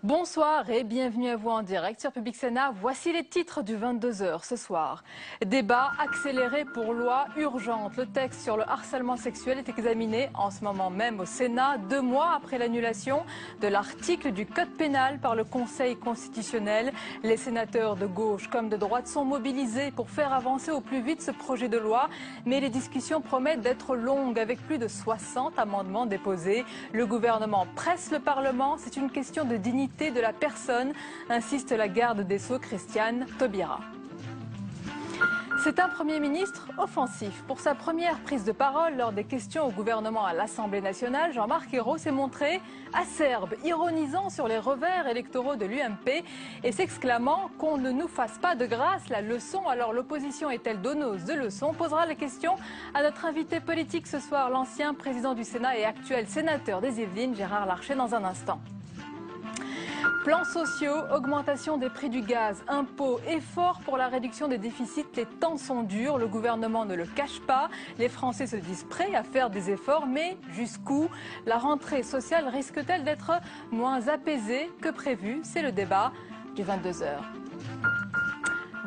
Bonsoir et bienvenue à vous en direct sur Public Sénat. Voici les titres du 22h ce soir. Débat accéléré pour loi urgente. Le texte sur le harcèlement sexuel est examiné en ce moment même au Sénat, 2 mois après l'annulation de l'article du Code pénal par le Conseil constitutionnel. Les sénateurs de gauche comme de droite sont mobilisés pour faire avancer au plus vite ce projet de loi. Mais les discussions promettent d'être longues avec plus de 60 amendements déposés. Le gouvernement presse le Parlement. C'est une question de dignité de la personne, insiste la garde des Sceaux, Christiane Taubira. C'est un Premier ministre offensif. Pour sa première prise de parole lors des questions au gouvernement à l'Assemblée nationale, Jean-Marc Ayrault s'est montré acerbe, ironisant sur les revers électoraux de l'UMP et s'exclamant qu'on ne nous fasse pas de grâce la leçon. Alors l'opposition est-elle donneuse de leçons? Posera la question à notre invité politique ce soir, l'ancien président du Sénat et actuel sénateur des Yvelines, Gérard Larcher, dans un instant. Plans sociaux, augmentation des prix du gaz, impôts, efforts pour la réduction des déficits, les temps sont durs, le gouvernement ne le cache pas. Les Français se disent prêts à faire des efforts, mais jusqu'où? La rentrée sociale risque-t-elle d'être moins apaisée que prévu? C'est le débat du 22h.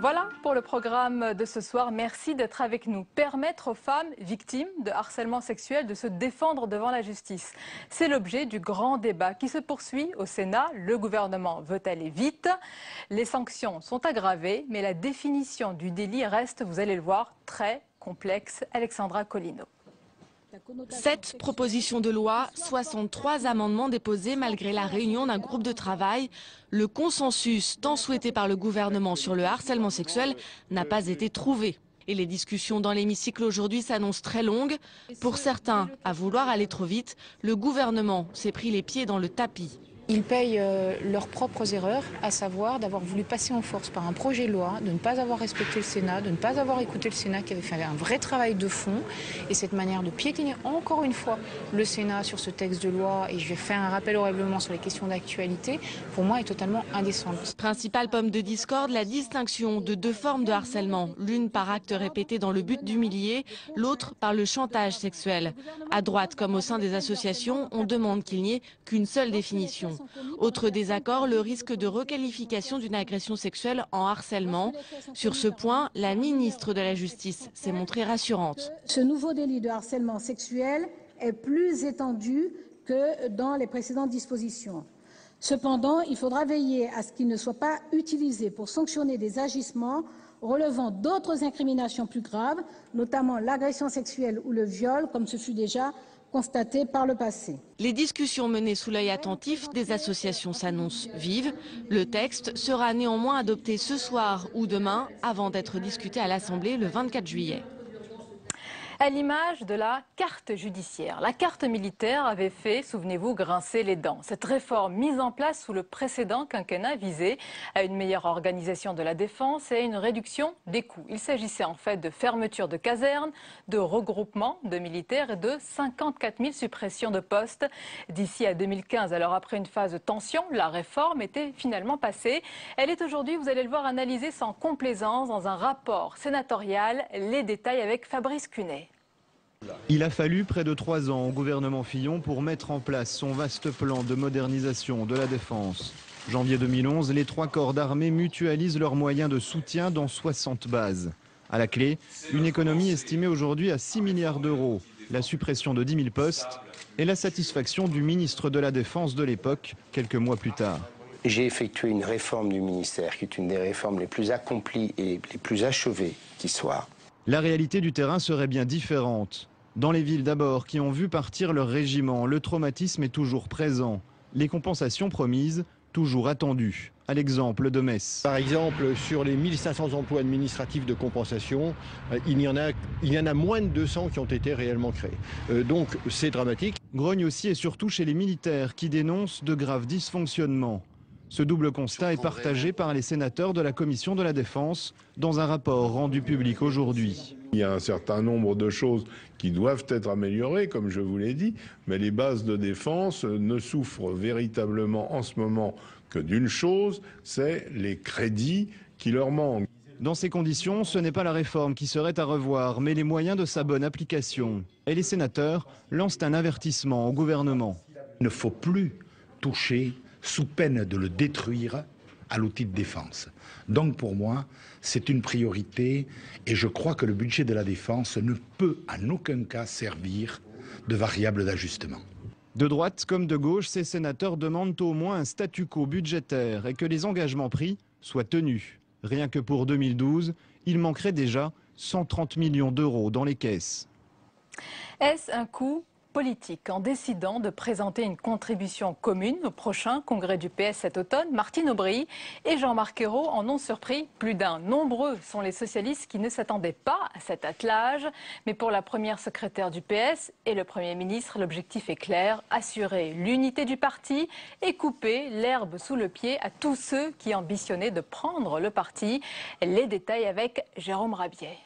Voilà pour le programme de ce soir. Merci d'être avec nous. Permettre aux femmes victimes de harcèlement sexuel de se défendre devant la justice. C'est l'objet du grand débat qui se poursuit au Sénat. Le gouvernement veut aller vite. Les sanctions sont aggravées, mais la définition du délit reste, vous allez le voir, très complexe. Alexandra Colino. 7 propositions de loi, 63 amendements déposés malgré la réunion d'un groupe de travail. Le consensus tant souhaité par le gouvernement sur le harcèlement sexuel n'a pas été trouvé. Et les discussions dans l'hémicycle aujourd'hui s'annoncent très longues. Pour certains, à vouloir aller trop vite, le gouvernement s'est pris les pieds dans le tapis. Ils payent leurs propres erreurs, à savoir d'avoir voulu passer en force par un projet de loi, de ne pas avoir respecté le Sénat, de ne pas avoir écouté le Sénat qui avait fait un vrai travail de fond. Et cette manière de piétiner encore une fois le Sénat sur ce texte de loi, et je vais faire un rappel au règlement sur les questions d'actualité, pour moi est totalement indécente. Principale pomme de discorde, la distinction de 2 formes de harcèlement, l'une par acte répété dans le but d'humilier, l'autre par le chantage sexuel. À droite comme au sein des associations, on demande qu'il n'y ait qu'une seule définition. Autre désaccord, le risque de requalification d'une agression sexuelle en harcèlement. Sur ce point, la ministre de la Justice s'est montrée rassurante. Ce nouveau délit de harcèlement sexuel est plus étendu que dans les précédentes dispositions. Cependant, il faudra veiller à ce qu'il ne soit pas utilisé pour sanctionner des agissements relevant d'autres incriminations plus graves, notamment l'agression sexuelle ou le viol, comme ce fut déjà constaté par le passé. Les discussions menées sous l'œil attentif des associations s'annoncent vives. Le texte sera néanmoins adopté ce soir ou demain avant d'être discuté à l'Assemblée le 24 juillet. À l'image de la carte judiciaire. La carte militaire avait fait, souvenez-vous, grincer les dents. Cette réforme mise en place sous le précédent quinquennat visait à une meilleure organisation de la défense et à une réduction des coûts. Il s'agissait en fait de fermeture de casernes, de regroupement de militaires et de 54 000 suppressions de postes d'ici à 2015. Alors après une phase de tension, la réforme était finalement passée. Elle est aujourd'hui, vous allez le voir, analysée sans complaisance dans un rapport sénatorial. Les détails avec Fabrice Cunet. Il a fallu près de 3 ans au gouvernement Fillon pour mettre en place son vaste plan de modernisation de la défense. Janvier 2011, les 3 corps d'armée mutualisent leurs moyens de soutien dans 60 bases. À la clé, une économie estimée aujourd'hui à 6 milliards d'euros, la suppression de 10 000 postes et la satisfaction du ministre de la Défense de l'époque, quelques mois plus tard. J'ai effectué une réforme du ministère qui est une des réformes les plus accomplies et les plus achevées qui soit. La réalité du terrain serait bien différente. Dans les villes d'abord qui ont vu partir leur régiment, le traumatisme est toujours présent. Les compensations promises, toujours attendues. À l'exemple de Metz. Par exemple, sur les 1500 emplois administratifs de compensation, il y en a moins de 200 qui ont été réellement créés. Donc c'est dramatique. Grogne aussi et surtout chez les militaires qui dénoncent de graves dysfonctionnements. Ce double constat est partagé par les sénateurs de la Commission de la Défense dans un rapport rendu public aujourd'hui. Il y a un certain nombre de choses qui doivent être améliorées, comme je vous l'ai dit, mais les bases de défense ne souffrent véritablement en ce moment que d'une chose, c'est les crédits qui leur manquent. Dans ces conditions, ce n'est pas la réforme qui serait à revoir, mais les moyens de sa bonne application. Et les sénateurs lancent un avertissement au gouvernement. Il ne faut plus toucher, sous peine de le détruire, à l'outil de défense. Donc pour moi, c'est une priorité et je crois que le budget de la défense ne peut en aucun cas servir de variable d'ajustement. De droite comme de gauche, ces sénateurs demandent au moins un statu quo budgétaire et que les engagements pris soient tenus. Rien que pour 2012, il manquerait déjà 130 millions d'euros dans les caisses. Est-ce un coup politique en décidant de présenter une contribution commune au prochain congrès du PS cet automne? Martine Aubry et Jean-Marc Ayrault en ont surpris plus d'un. Nombreux sont les socialistes qui ne s'attendaient pas à cet attelage. Mais pour la première secrétaire du PS et le Premier ministre, l'objectif est clair, assurer l'unité du parti et couper l'herbe sous le pied à tous ceux qui ambitionnaient de prendre le parti. Les détails avec Jérôme Rabier.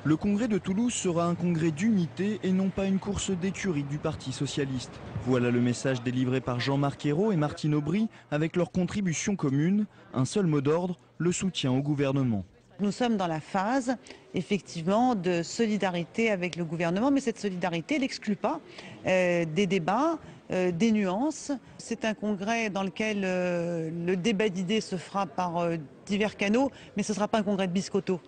Le congrès de Toulouse sera un congrès d'unité et non pas une course d'écurie du Parti socialiste. Voilà le message délivré par Jean-Marc Ayrault et Martine Aubry avec leur contribution commune. Un seul mot d'ordre, le soutien au gouvernement. Nous sommes dans la phase, effectivement, de solidarité avec le gouvernement, mais cette solidarité n'exclut pas des débats, des nuances. C'est un congrès dans lequel le débat d'idées se fera par divers canaux, mais ce ne sera pas un congrès de biscotto.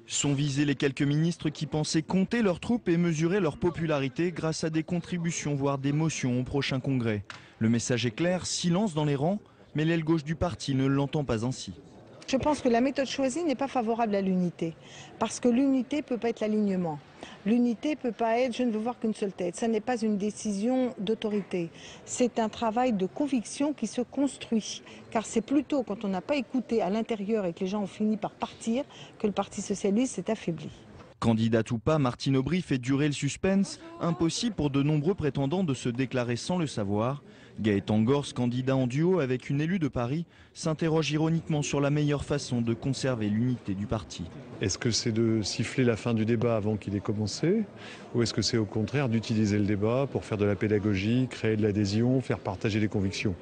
Sont visés les quelques ministres qui pensaient compter leurs troupes et mesurer leur popularité grâce à des contributions, voire des motions au prochain congrès. Le message est clair, silence dans les rangs, mais l'aile gauche du parti ne l'entend pas ainsi. Je pense que la méthode choisie n'est pas favorable à l'unité, parce que l'unité ne peut pas être l'alignement. L'unité ne peut pas être « je ne veux voir qu'une seule tête ». Ça n'est pas une décision d'autorité. C'est un travail de conviction qui se construit. Car c'est plutôt quand on n'a pas écouté à l'intérieur et que les gens ont fini par partir que le Parti socialiste s'est affaibli. Candidate ou pas, Martine Aubry fait durer le suspense. Impossible pour de nombreux prétendants de se déclarer sans le savoir. Gaëtan Gors, candidat en duo avec une élue de Paris, s'interroge ironiquement sur la meilleure façon de conserver l'unité du parti. Est-ce que c'est de siffler la fin du débat avant qu'il ait commencé? Ou est-ce que c'est au contraire d'utiliser le débat pour faire de la pédagogie, créer de l'adhésion, faire partager des convictions?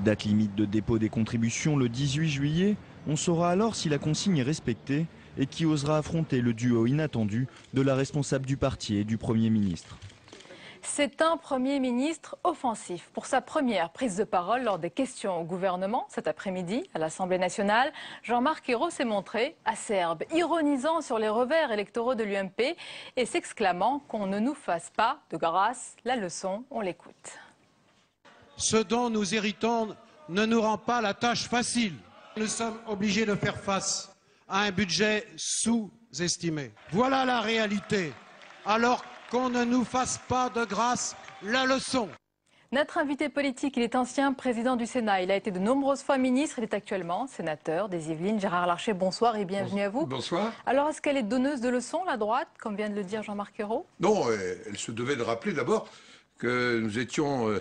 Date limite de dépôt des contributions le 18 juillet. On saura alors si la consigne est respectée et qui osera affronter le duo inattendu de la responsable du parti et du Premier ministre. C'est un Premier ministre offensif. Pour sa première prise de parole lors des questions au gouvernement cet après-midi à l'Assemblée nationale, Jean-Marc Ayrault s'est montré acerbe, ironisant sur les revers électoraux de l'UMP et s'exclamant qu'on ne nous fasse pas de grâce la leçon. On l'écoute. Ce dont nous héritons ne nous rend pas la tâche facile. Nous sommes obligés de faire face à un budget sous-estimé. Voilà la réalité. Alors qu'on ne nous fasse pas de grâce la leçon. Notre invité politique, il est ancien président du Sénat. Il a été de nombreuses fois ministre. Il est actuellement sénateur des Yvelines. Gérard Larcher, bonsoir et bienvenue à vous. Bonsoir. Alors, est-ce qu'elle est donneuse de leçons, la droite, comme vient de le dire Jean-Marc Ayrault? Non, elle se devait de rappeler d'abord que nous étions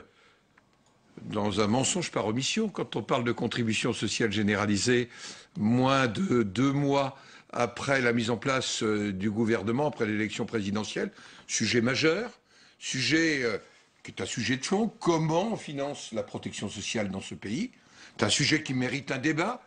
dans un mensonge par omission. Quand on parle de contribution sociale généralisée, moins de 2 mois après la mise en place du gouvernement, après l'élection présidentielle, sujet majeur, sujet qui est un sujet de fond. Comment on finance la protection sociale dans ce pays? C'est un sujet qui mérite un débat.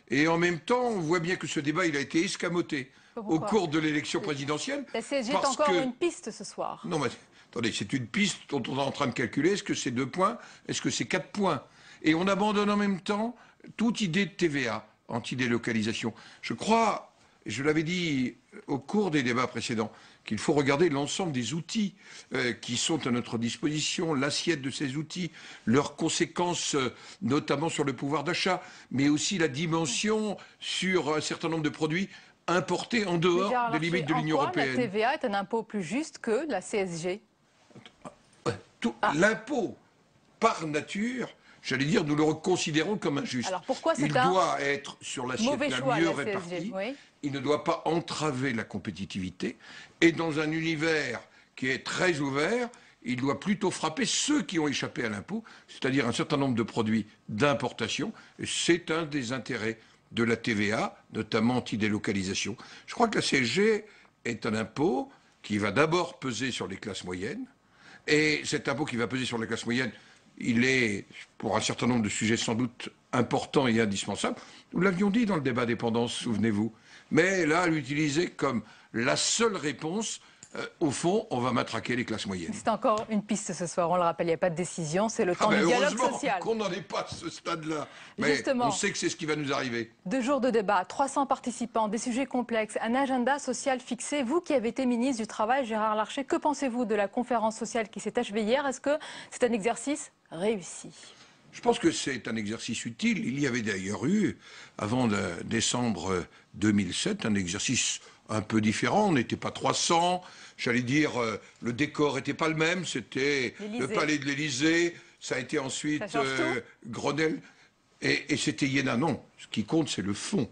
Et en même temps, on voit bien que ce débat, il a été escamoté au cours de l'élection présidentielle. La CSG est encore une piste ce soir. Non, mais attendez, c'est une piste dont on est en train de calculer. Est-ce que c'est 2 points? Est-ce que c'est 4 points? Et on abandonne en même temps toute idée de TVA, anti-délocalisation. Je crois, je l'avais dit au cours des débats précédents, qu'il faut regarder l'ensemble des outils qui sont à notre disposition, l'assiette de ces outils, leurs conséquences notamment sur le pouvoir d'achat, mais aussi la dimension sur un certain nombre de produits importés en dehors des limites de l'Union européenne. La TVA est un impôt plus juste que la CSG. L'impôt, par nature, j'allais dire, nous le considérons comme injuste. Alors pourquoi c'est Il doit être sur l'assiette la mieux répartie. Oui. Il ne doit pas entraver la compétitivité. Et dans un univers qui est très ouvert, il doit plutôt frapper ceux qui ont échappé à l'impôt, c'est-à-dire un certain nombre de produits d'importation. Et c'est un des intérêts de la TVA, notamment anti-délocalisation. Je crois que la CSG est un impôt qui va d'abord peser sur les classes moyennes. Et cet impôt qui va peser sur les classes moyennes, il est, pour un certain nombre de sujets sans doute importants et indispensables. Nous l'avions dit dans le débat dépendance, souvenez-vous. Mais là, l'utiliser comme la seule réponse, au fond, on va matraquer les classes moyennes. C'est encore une piste ce soir, on le rappelle, il n'y a pas de décision, c'est le temps du dialogue social. Qu'on n'en est pas à ce stade-là. Mais Justement, on sait que c'est ce qui va nous arriver. 2 jours de débat, 300 participants, des sujets complexes, un agenda social fixé. Vous qui avez été ministre du Travail, Gérard Larcher, que pensez-vous de la conférence sociale qui s'est achevée hier? Est-ce que c'est un exercice réussi? Je pense que c'est un exercice utile. Il y avait d'ailleurs eu, avant décembre 2007, un exercice un peu différent. On n'était pas 300. J'allais dire, le décor n'était pas le même. C'était le palais de l'Élysée. Ça a été ensuite Grenelle. Et c'était Iéna. Non, ce qui compte, c'est le fond.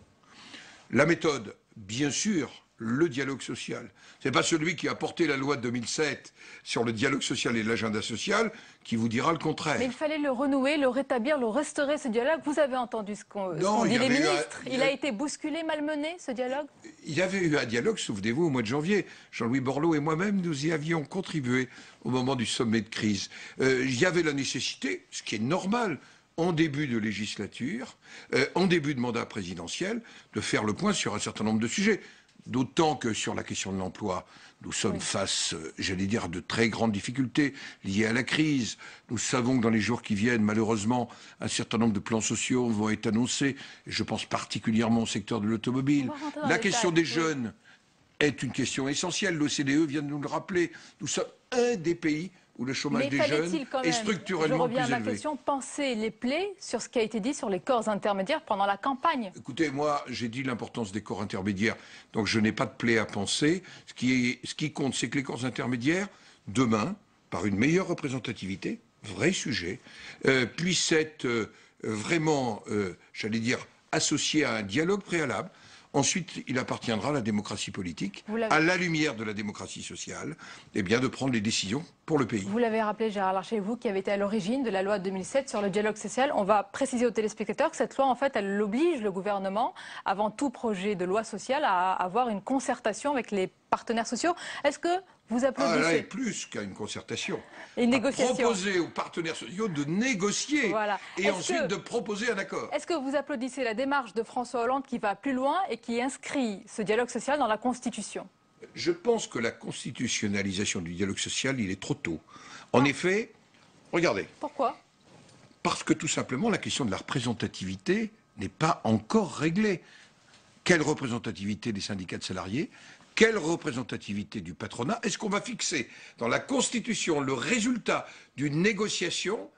La méthode, bien sûr, le dialogue social. Ce n'est pas celui qui a porté la loi de 2007 sur le dialogue social et l'agenda social qui vous dira le contraire. Mais il fallait le renouer, le rétablir, le restaurer, ce dialogue. Vous avez entendu ce qu'ont dit les ministres. Il a été bousculé, malmené, ce dialogue? Il y avait eu un dialogue, souvenez-vous, au mois de janvier. Jean-Louis Borloo et moi-même, nous y avions contribué au moment du sommet de crise. Il y avait la nécessité, ce qui est normal, en début de législature, en début de mandat présidentiel, de faire le point sur un certain nombre de sujets. D'autant que sur la question de l'emploi, nous sommes face, j'allais dire, à de très grandes difficultés liées à la crise. Nous savons que dans les jours qui viennent, malheureusement, un certain nombre de plans sociaux vont être annoncés. Et je pense particulièrement au secteur de l'automobile. La question des jeunes est une question essentielle. L'OCDE vient de nous le rappeler. Nous sommes un des pays où le chômage des jeunes est structurellement plus élevé. Je reviens à ma question, pensez les plaies sur ce qui a été dit sur les corps intermédiaires pendant la campagne. Écoutez, moi, j'ai dit l'importance des corps intermédiaires, donc je n'ai pas de plaies à penser. Ce qui compte, c'est que les corps intermédiaires, demain, par une meilleure représentativité, vrai sujet, puissent être vraiment, j'allais dire, associés à un dialogue préalable. Ensuite, il appartiendra à la démocratie politique, à la lumière de la démocratie sociale, eh bien, de prendre les décisions pour le pays. Vous l'avez rappelé, Gérard Larcher, vous qui avez été à l'origine de la loi de 2007 sur le dialogue social. On va préciser aux téléspectateurs que cette loi, en fait, elle oblige le gouvernement, avant tout projet de loi sociale, à avoir une concertation avec les partenaires sociaux. Est-ce que vous applaudissez? Ah là, et plus qu'à une concertation. Une négociation. Proposer aux partenaires sociaux de négocier et ensuite de proposer un accord. Est-ce que vous applaudissez la démarche de François Hollande qui va plus loin et qui inscrit ce dialogue social dans la Constitution? Je pense que la constitutionnalisation du dialogue social, il est trop tôt. En effet, regardez. Pourquoi? Parce que tout simplement, la question de la représentativité n'est pas encore réglée. Quelle représentativité des syndicats de salariés? Quelle représentativité du patronat? Est-ce qu'on va fixer dans la Constitution le résultat d'une négociation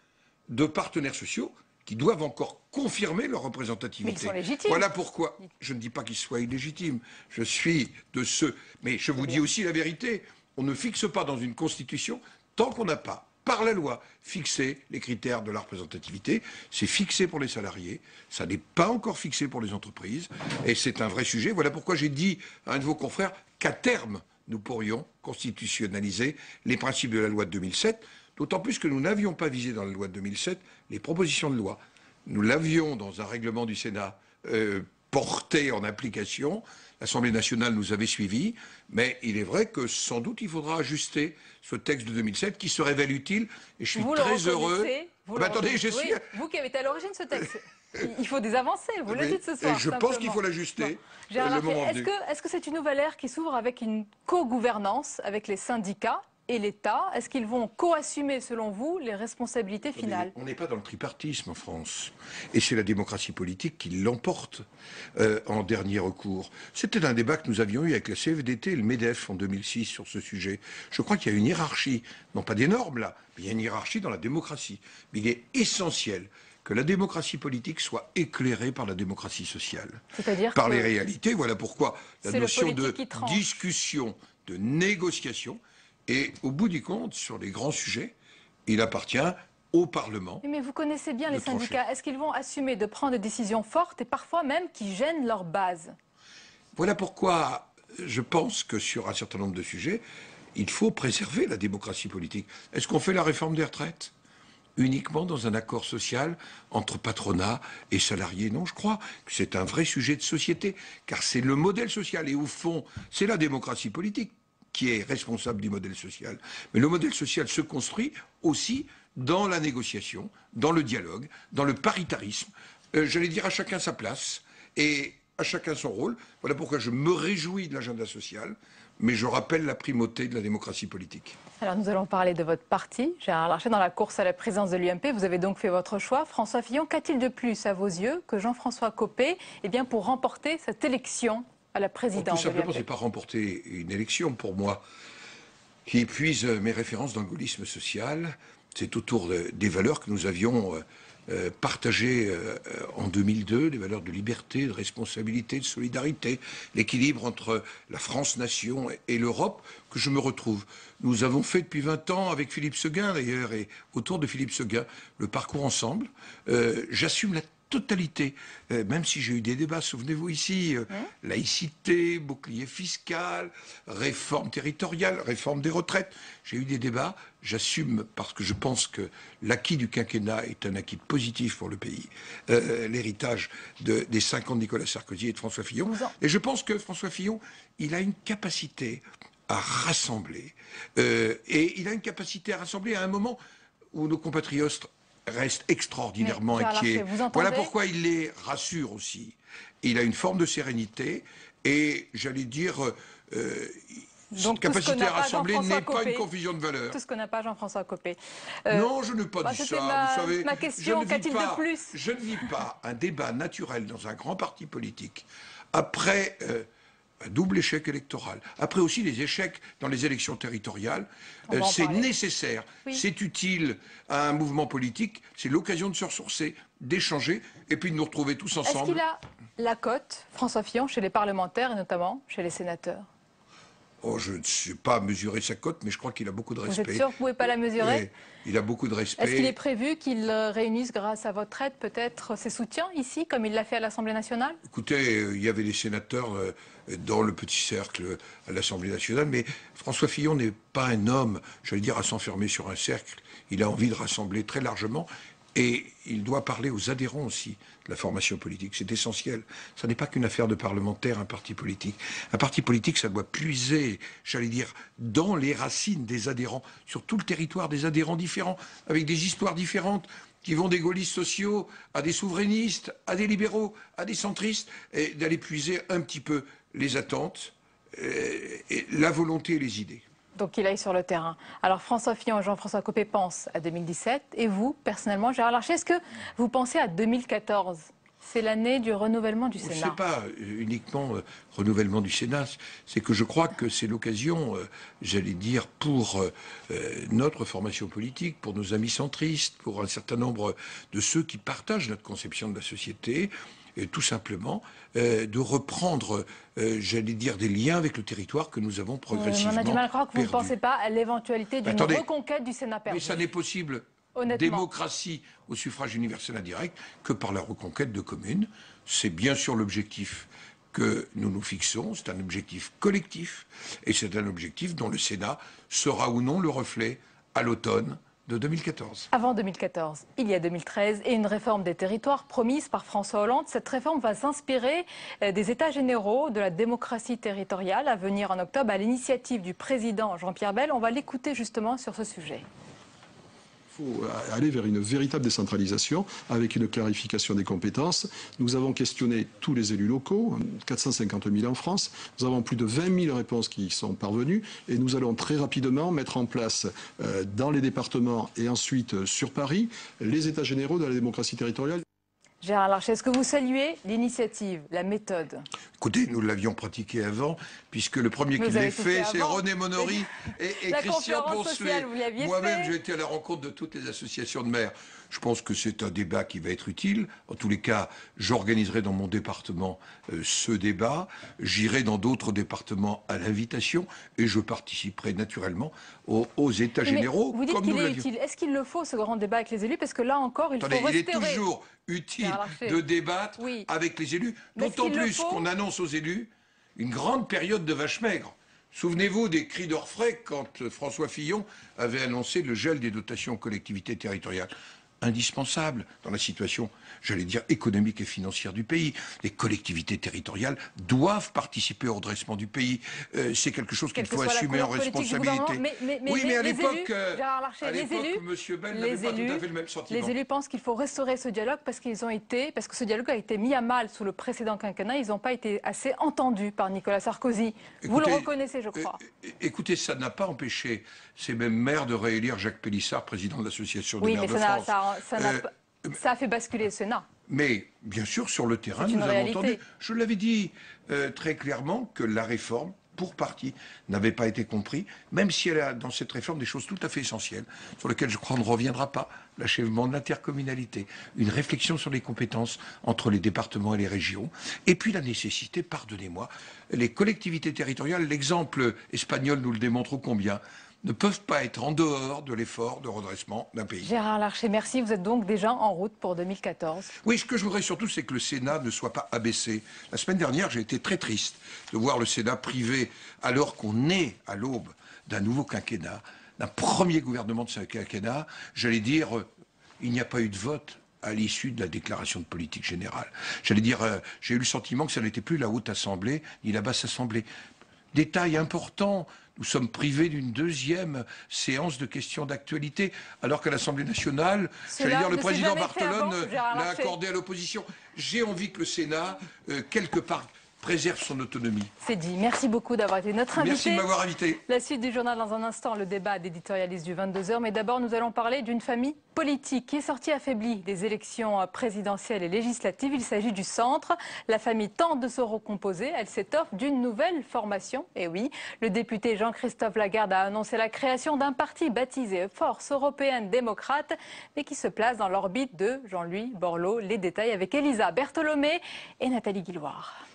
de partenaires sociaux qui doivent encore confirmer leur représentativité? Mais ils sont légitimes. Voilà pourquoi, je ne dis pas qu'ils soient illégitimes, je suis de ceux, mais je vous dis aussi la vérité, on ne fixe pas dans une Constitution tant qu'on n'a pas, par la loi, fixé les critères de la représentativité. C'est fixé pour les salariés, ça n'est pas encore fixé pour les entreprises, et c'est un vrai sujet. Voilà pourquoi j'ai dit à un de vos confrères qu'à terme, nous pourrions constitutionnaliser les principes de la loi de 2007, d'autant plus que nous n'avions pas visé dans la loi de 2007 les propositions de loi. Nous l'avions dans un règlement du Sénat porté en application. L'Assemblée nationale nous avait suivis, mais il est vrai que sans doute il faudra ajuster ce texte de 2007 qui se révèle utile, et je suis très heureux. Attendez, vous qui avez été à l'origine de ce texte, il faut des avancées, vous le dites ce soir. Et je pense qu'il faut l'ajuster. Est-ce que c'est une nouvelle ère qui s'ouvre avec une co-gouvernance avec les syndicats et l'État? Est-ce qu'ils vont co-assumer, selon vous, les responsabilités finales? On n'est pas dans le tripartisme en France. Et c'est la démocratie politique qui l'emporte en dernier recours. C'était un débat que nous avions eu avec la CFDT et le MEDEF en 2006 sur ce sujet. Je crois qu'il y a une hiérarchie, non pas des normes là, mais il y a une hiérarchie dans la démocratie. Mais il est essentiel que la démocratie politique soit éclairée par la démocratie sociale. C'est-à-dire par les réalités. Voilà pourquoi la notion de discussion, de négociation, et au bout du compte, sur les grands sujets, il appartient au Parlement. Mais vous connaissez bien les syndicats. Est-ce qu'ils vont assumer de prendre des décisions fortes et parfois même qui gênent leur base? Voilà pourquoi je pense que sur un certain nombre de sujets, il faut préserver la démocratie politique. Est-ce qu'on fait la réforme des retraites uniquement dans un accord social entre patronat et salariés? Non, je crois que c'est un vrai sujet de société, car c'est le modèle social. Et au fond, c'est la démocratie politique qui est responsable du modèle social. Mais le modèle social se construit aussi dans la négociation, dans le dialogue, dans le paritarisme. J'allais dire à chacun sa place. Et à chacun son rôle. Voilà pourquoi je me réjouis de l'agenda social, mais je rappelle la primauté de la démocratie politique. Alors nous allons parler de votre parti, Gérard Larcher, dans la course à la présidence de l'UMP. Vous avez donc fait votre choix. François Fillon, qu'a-t-il de plus à vos yeux que Jean-François Copé pour remporter cette élection à la présidence de l'UMP? Tout simplement, de c'est pas remporter une élection pour moi qui épuise mes références dans le gaullisme social. C'est autour des valeurs que nous avions partagées en 2002, des valeurs de liberté, de responsabilité, de solidarité, l'équilibre entre la France-nation et l'Europe, que je me retrouve. Nous avons fait depuis 20 ans, avec Philippe Séguin d'ailleurs, et autour de Philippe Séguin, le parcours ensemble. J'assume la totalité, même si j'ai eu des débats, souvenez-vous ici, laïcité, bouclier fiscal, réforme territoriale, réforme des retraites. J'ai eu des débats, j'assume parce que je pense que l'acquis du quinquennat est un acquis positif pour le pays, l'héritage des 5 ans de Nicolas Sarkozy et de François Fillon. Et je pense que François Fillon, il a une capacité à rassembler, et il a une capacité à rassembler à un moment où nos compatriotes reste extraordinairement inquiet. Voilà pourquoi il les rassure aussi. Il a une forme de sérénité et, j'allais dire, cette capacité à rassembler n'est pas une confusion de valeurs. Tout ce que n'a pas Jean-François Copé. Non, je n'ai pas dit ça. Vous savez, ma question, qu'a-t-il de plus? Je ne vis pas un débat naturel dans un grand parti politique après un double échec électoral, après aussi les échecs dans les élections territoriales. C'est nécessaire, c'est utile à un mouvement politique, c'est l'occasion de se ressourcer, d'échanger et puis de nous retrouver tous ensemble. Est-ce qu'il a la cote, François Fillon, chez les parlementaires et notamment chez les sénateurs? Oh, je ne sais pas mesurer sa cote, mais je crois qu'il a beaucoup de respect. Vous êtes sûr que vous ne pouvez pas la mesurer? Il a beaucoup de respect. Est-ce qu'il est prévu qu'il réunisse, grâce à votre aide, peut-être ses soutiens ici, comme il l'a fait à l'Assemblée nationale? Écoutez, il y avait des sénateurs dans le petit cercle à l'Assemblée nationale, mais François Fillon n'est pas un homme, j'allais dire, à s'enfermer sur un cercle. Il a envie de rassembler très largement. Et il doit parler aux adhérents aussi de la formation politique. C'est essentiel. Ça n'est pas qu'une affaire de parlementaire, un parti politique. Un parti politique, ça doit puiser, j'allais dire, dans les racines des adhérents, sur tout le territoire, des adhérents différents, avec des histoires différentes, qui vont des gaullistes sociaux à des souverainistes, à des libéraux, à des centristes, et d'aller puiser un petit peu les attentes, et la volonté et les idées. Donc il aille sur le terrain. Alors François Fillon et Jean-François Copé pensent à 2017. Et vous, personnellement, Gérard Larcher, est-ce que vous pensez à 2014 ? C'est l'année du renouvellement du Sénat. Ce n'est pas uniquement renouvellement du Sénat, c'est que je crois que c'est l'occasion, j'allais dire, pour notre formation politique, pour nos amis centristes, pour un certain nombre de ceux qui partagent notre conception de la société, et tout simplement de reprendre, j'allais dire, des liens avec le territoire que nous avons progressivement on a du mal à croire que vous ne perdu. pensez pas à l'éventualité d'une reconquête du Sénat perdu. Mais ça n'est possible, démocratie au suffrage universel indirect, que par la reconquête de communes. C'est bien sûr l'objectif que nous nous fixons, c'est un objectif collectif, et c'est un objectif dont le Sénat sera ou non le reflet à l'automne de 2014. Avant 2014, il y a 2013 et une réforme des territoires promise par François Hollande. Cette réforme va s'inspirer des États généraux de la démocratie territoriale à venir en octobre à l'initiative du président Jean-Pierre Bel. On va l'écouter justement sur ce sujet. Il faut aller vers une véritable décentralisation avec une clarification des compétences. Nous avons questionné tous les élus locaux, 450 000 en France. Nous avons plus de 20 000 réponses qui sont parvenues et nous allons très rapidement mettre en place dans les départements et ensuite sur Paris les états généraux de la démocratie territoriale. Gérard Larcher, est-ce que vous saluez l'initiative, la méthode? Écoutez, nous l'avions pratiqué avant, puisque le premier qui l'a fait, c'est René Monory et Christian Poncelet. Moi-même, j'ai été à la rencontre de toutes les associations de maires. Je pense que c'est un débat qui va être utile. En tous les cas, j'organiserai dans mon département ce débat. J'irai dans d'autres départements à l'invitation et je participerai naturellement aux États généraux. Vous dites qu'il est utile. Est-ce qu'il le faut, ce grand débat avec les élus? Parce que là encore, il faut restaurer. Il est toujours utile de débattre avec les élus, d'autant plus qu'on annonce aux élus une grande période de vache maigre. Souvenez-vous des cris d'orfraie quand François Fillon avait annoncé le gel des dotations aux collectivités territoriales. indispensable dans la situation, j'allais dire, économique et financière du pays. Les collectivités territoriales doivent participer au redressement du pays. C'est quelque chose qu'il faut assumer en responsabilité. Oui, mais à l'époque, M. Bell n'avait pas tout à fait le même sentiment. Les élus pensent qu'il faut restaurer ce dialogue parce que ce dialogue a été mis à mal sous le précédent quinquennat. Ils n'ont pas été assez entendus par Nicolas Sarkozy. Vous le reconnaissez, je crois. Écoutez, ça n'a pas empêché ces mêmes maires de réélire Jacques Pélissard, président de l'Association des maires de France. Ça a fait basculer le Sénat. Mais, bien sûr, sur le terrain, nous avons entendu, je l'avais dit très clairement, que la réforme, pour partie, n'avait pas été comprise, même si elle a dans cette réforme des choses tout à fait essentielles, sur lesquelles je crois on ne reviendra pas. L'achèvement de l'intercommunalité, une réflexion sur les compétences entre les départements et les régions, et puis la nécessité, pardonnez-moi, les collectivités territoriales, l'exemple espagnol nous le démontre ô combien, ne peuvent pas être en dehors de l'effort de redressement d'un pays. Gérard Larcher, merci. Vous êtes donc déjà en route pour 2014. Oui, ce que je voudrais surtout, c'est que le Sénat ne soit pas abaissé. La semaine dernière, j'ai été très triste de voir le Sénat privé, alors qu'on est à l'aube d'un nouveau quinquennat, d'un premier gouvernement de ce quinquennat. J'allais dire, il n'y a pas eu de vote à l'issue de la déclaration de politique générale. J'allais dire, j'ai eu le sentiment que ça n'était plus la Haute Assemblée, ni la Basse Assemblée. Détail important, nous sommes privés d'une deuxième séance de questions d'actualité, alors qu'à l'Assemblée nationale, j'allais dire, le président Barthelone l'a accordé à l'opposition. J'ai envie que le Sénat, quelque part, préserve son autonomie. C'est dit. Merci beaucoup d'avoir été notre invité. Merci de m'avoir invité. La suite du journal dans un instant, le débat d'éditorialiste du 22h. Mais d'abord, nous allons parler d'une famille politique qui est sortie affaiblie des élections présidentielles et législatives. Il s'agit du centre. La famille tente de se recomposer. Elle s'étoffe d'une nouvelle formation. Et oui, le député Jean-Christophe Lagarde a annoncé la création d'un parti baptisé Force européenne démocrate, mais qui se place dans l'orbite de Jean-Louis Borloo. Les détails avec Elisa Bertholomé et Nathalie Guilloire.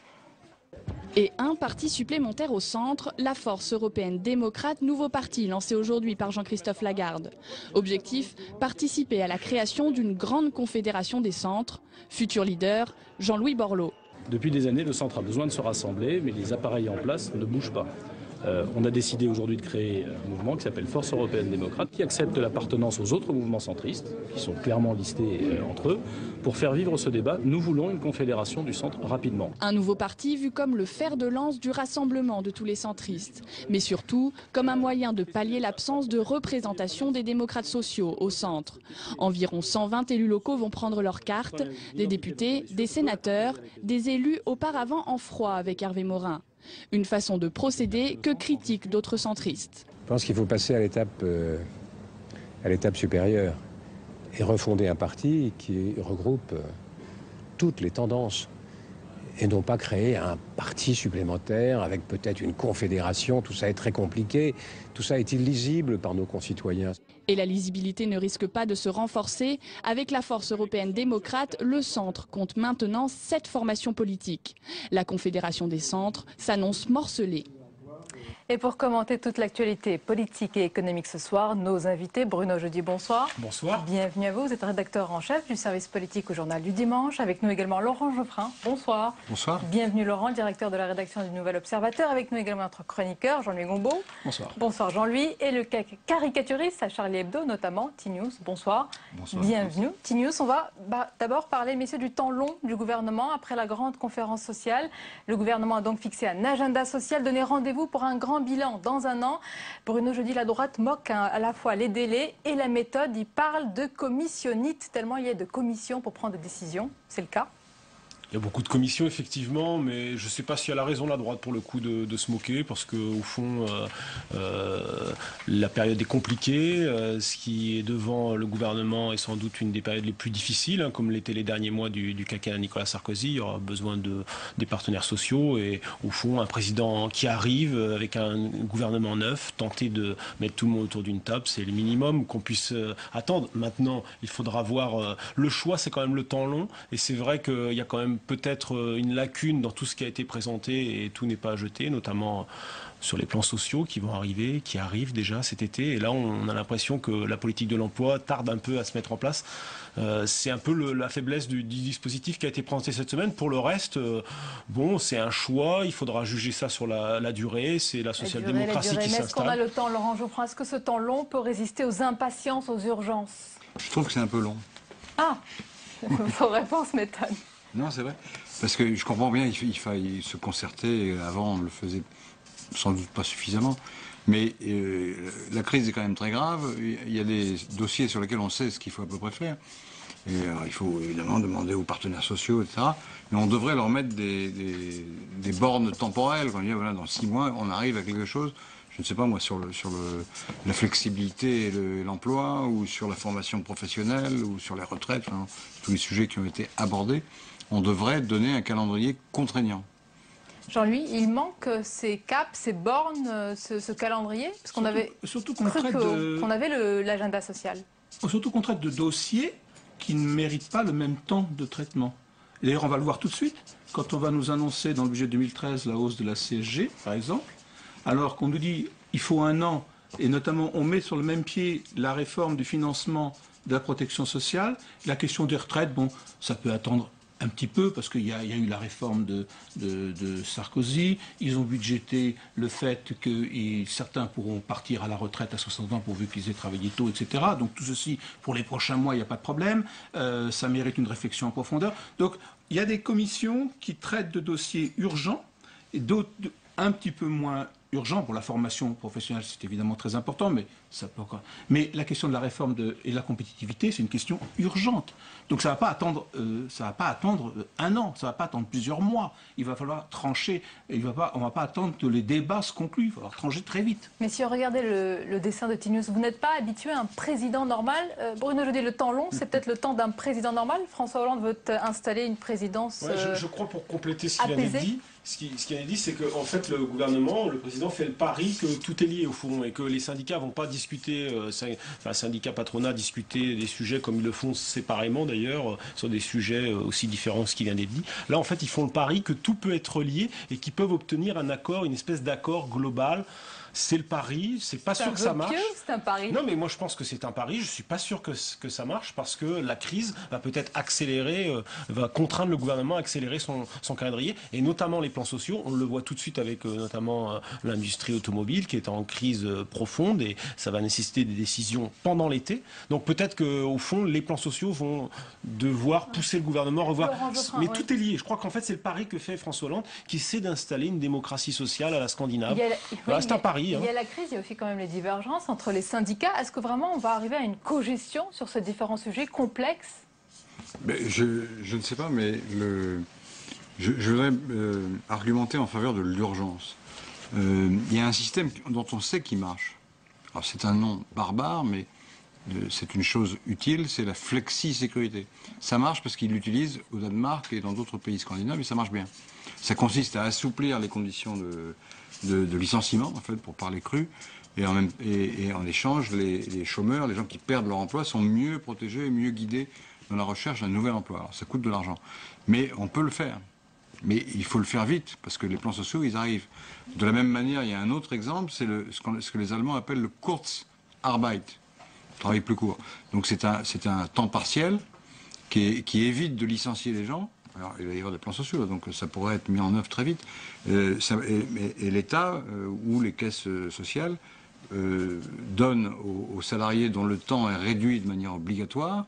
Et un parti supplémentaire au centre, la Force européenne démocrate, nouveau parti lancé aujourd'hui par Jean-Christophe Lagarde. Objectif, participer à la création d'une grande confédération des centres. Futur leader, Jean-Louis Borloo. Depuis des années, le centre a besoin de se rassembler, mais les appareils en place ne bougent pas. On a décidé aujourd'hui de créer un mouvement qui s'appelle Force européenne démocrate, qui accepte l'appartenance aux autres mouvements centristes, qui sont clairement listés entre eux. Pour faire vivre ce débat, nous voulons une confédération du centre rapidement. Un nouveau parti vu comme le fer de lance du rassemblement de tous les centristes, mais surtout comme un moyen de pallier l'absence de représentation des démocrates sociaux au centre. Environ 120 élus locaux vont prendre leur carte, des députés, des sénateurs, des élus auparavant en froid avec Hervé Morin. Une façon de procéder que critiquent d'autres centristes. Je pense qu'il faut passer à l'étape supérieure et refonder un parti qui regroupe toutes les tendances et non pas créer un parti supplémentaire avec peut-être une confédération. Tout ça est très compliqué, tout ça est illisible par nos concitoyens. Et la lisibilité ne risque pas de se renforcer. Avec la Force européenne démocrate, le centre compte maintenant 7 formations politiques. La Confédération des centres s'annonce morcelée. Et pour commenter toute l'actualité politique et économique ce soir, nos invités, Bruno Jeudi, bonsoir. Bonsoir. Bienvenue à vous, vous êtes rédacteur en chef du service politique au Journal du Dimanche. Avec nous également Laurent Geoffrin, bonsoir. Bonsoir. Bienvenue Laurent, directeur de la rédaction du Nouvel Observateur. Avec nous également notre chroniqueur Jean-Louis Gombault. Bonsoir. Bonsoir Jean-Louis. Et le caricaturiste à Charlie Hebdo, notamment T-News, bonsoir. Bonsoir. Bienvenue. T-News, on va d'abord parler, messieurs, du temps long du gouvernement. Après la grande conférence sociale, le gouvernement a donc fixé un agenda social, donné rendez-vous pour un grand bilan dans un an. Bruno Jeudi, la droite moque à la fois les délais et la méthode. Il parle de commissionnite, tellement il y a de commissions pour prendre des décisions. C'est le cas? Il y a beaucoup de commissions, effectivement, mais je ne sais pas si elle a raison, la droite, pour le coup, de se moquer, parce qu'au fond, la période est compliquée. Ce qui est devant le gouvernement est sans doute une des périodes les plus difficiles, hein, comme l'étaient les derniers mois du quinquennat Nicolas Sarkozy. Il y aura besoin des partenaires sociaux et, au fond, un président qui arrive avec un gouvernement neuf, tenter de mettre tout le monde autour d'une table, c'est le minimum qu'on puisse attendre. Maintenant, il faudra voir le choix, c'est quand même le temps long, et c'est vrai qu'il y a quand même peut-être une lacune dans tout ce qui a été présenté et tout n'est pas jeté, notamment sur les plans sociaux qui vont arriver, qui arrivent déjà cet été. Et là, on a l'impression que la politique de l'emploi tarde un peu à se mettre en place. C'est un peu la faiblesse du dispositif qui a été présenté cette semaine. Pour le reste, bon, c'est un choix. Il faudra juger ça sur la durée. C'est la social-démocratie qui s'installe. Est-ce qu'on a le temps, Laurent Geoffrin? Est-ce que ce temps long peut résister aux impatiences, aux urgences? Je trouve que c'est un peu long. Ah, vos réponses m'étonnent. Non, c'est vrai. Parce que je comprends bien qu'il faille se concerter. Avant, on le faisait sans doute pas suffisamment. Mais la crise est quand même très grave. Il y a des dossiers sur lesquels on sait ce qu'il faut à peu près faire. Et il faut évidemment demander aux partenaires sociaux, etc. Mais on devrait leur mettre des bornes temporelles. Quand on dit, voilà, dans 6 mois, on arrive à quelque chose. Je ne sais pas, moi, sur la flexibilité et l'emploi, ou sur la formation professionnelle, ou sur les retraites, enfin, tous les sujets qui ont été abordés. On devrait donner un calendrier contraignant. Jean-Louis, il manque ces caps, ces bornes, ce calendrier, parce qu'on avait surtout cru qu'on avait l'agenda social. Surtout qu'on traite de dossiers qui ne méritent pas le même temps de traitement. D'ailleurs, on va le voir tout de suite, quand on va nous annoncer dans le budget 2013 la hausse de la CSG, par exemple, alors qu'on nous dit il faut 1 an, et notamment on met sur le même pied la réforme du financement de la protection sociale, la question des retraites, bon, ça peut attendre un petit peu, parce qu'il y a eu la réforme de Sarkozy. Ils ont budgété le fait que certains pourront partir à la retraite à 60 ans pourvu qu'ils aient travaillé tôt, etc. Donc tout ceci, pour les prochains mois, il n'y a pas de problème. Ça mérite une réflexion en profondeur. Donc il y a des commissions qui traitent de dossiers urgents et d'autres un petit peu moins urgents. Pour la formation professionnelle, c'est évidemment très important, mais ça peut encore... Mais la question de la réforme et de la compétitivité, c'est une question urgente. Donc ça ne va pas attendre, 1 an, ça ne va pas attendre plusieurs mois. Il va falloir trancher. On ne va pas attendre que les débats se concluent. Il va falloir trancher très vite. Mais si on regardait le dessin de Tinius, vous n'êtes pas habitué à un président normal. Bruno, je dis le temps long, c'est peut-être le temps d'un président normal. François Hollande veut installer une présidence je crois, pour compléter ce qu'il vient de dire, ce qu'il a dit, c'est qu'en fait, le gouvernement, le président fait le pari que tout est lié au fond et que les syndicats ne vont pas discuter, syndicats patronat discuter des sujets comme ils le font séparément d'ailleurs, sur des sujets aussi différents que ce qui vient d'être dit. Là, en fait, ils font le pari que tout peut être lié et qu'ils peuvent obtenir un accord, une espèce d'accord global. C'est le pari, c'est pas sûr que ça marche. C'est un pari. Non, mais moi je pense que c'est un pari. Je suis pas sûr que ça marche parce que la crise va peut-être accélérer, va contraindre le gouvernement à accélérer son calendrier et notamment les plans sociaux. On le voit tout de suite avec notamment l'industrie automobile qui est en crise profonde et ça va nécessiter des décisions pendant l'été. Donc peut-être qu'au fond les plans sociaux vont devoir pousser le gouvernement à revoir. Mais tout est lié. Je crois qu'en fait c'est le pari que fait François Hollande qui essaie d'installer une démocratie sociale à la scandinave. Voilà, c'est un pari. Il y a la crise, il y a aussi quand même les divergences entre les syndicats. Est-ce que vraiment on va arriver à une cogestion sur ces différents sujets complexes? Je ne sais pas, mais je voudrais argumenter en faveur de l'urgence. Il y a un système dont on sait qu'il marche. Alors c'est un nom barbare, mais c'est une chose utile, c'est la flexi-sécurité. Ça marche parce qu'ils l'utilisent au Danemark et dans d'autres pays scandinaves, et ça marche bien. Ça consiste à assouplir les conditions de licenciement, en fait, pour parler cru, et en échange, les chômeurs, les gens qui perdent leur emploi, sont mieux protégés et mieux guidés dans la recherche d'un nouvel emploi. Alors, ça coûte de l'argent. Mais on peut le faire. Mais il faut le faire vite, parce que les plans sociaux, ils arrivent. De la même manière, il y a un autre exemple, c'est ce que les Allemands appellent le Kurzarbeit, travail plus court. Donc c'est un temps partiel qui évite de licencier les gens. Alors, il va y avoir des plans sociaux, donc ça pourrait être mis en œuvre très vite. Et l'État ou les caisses sociales donnent aux salariés dont le temps est réduit de manière obligatoire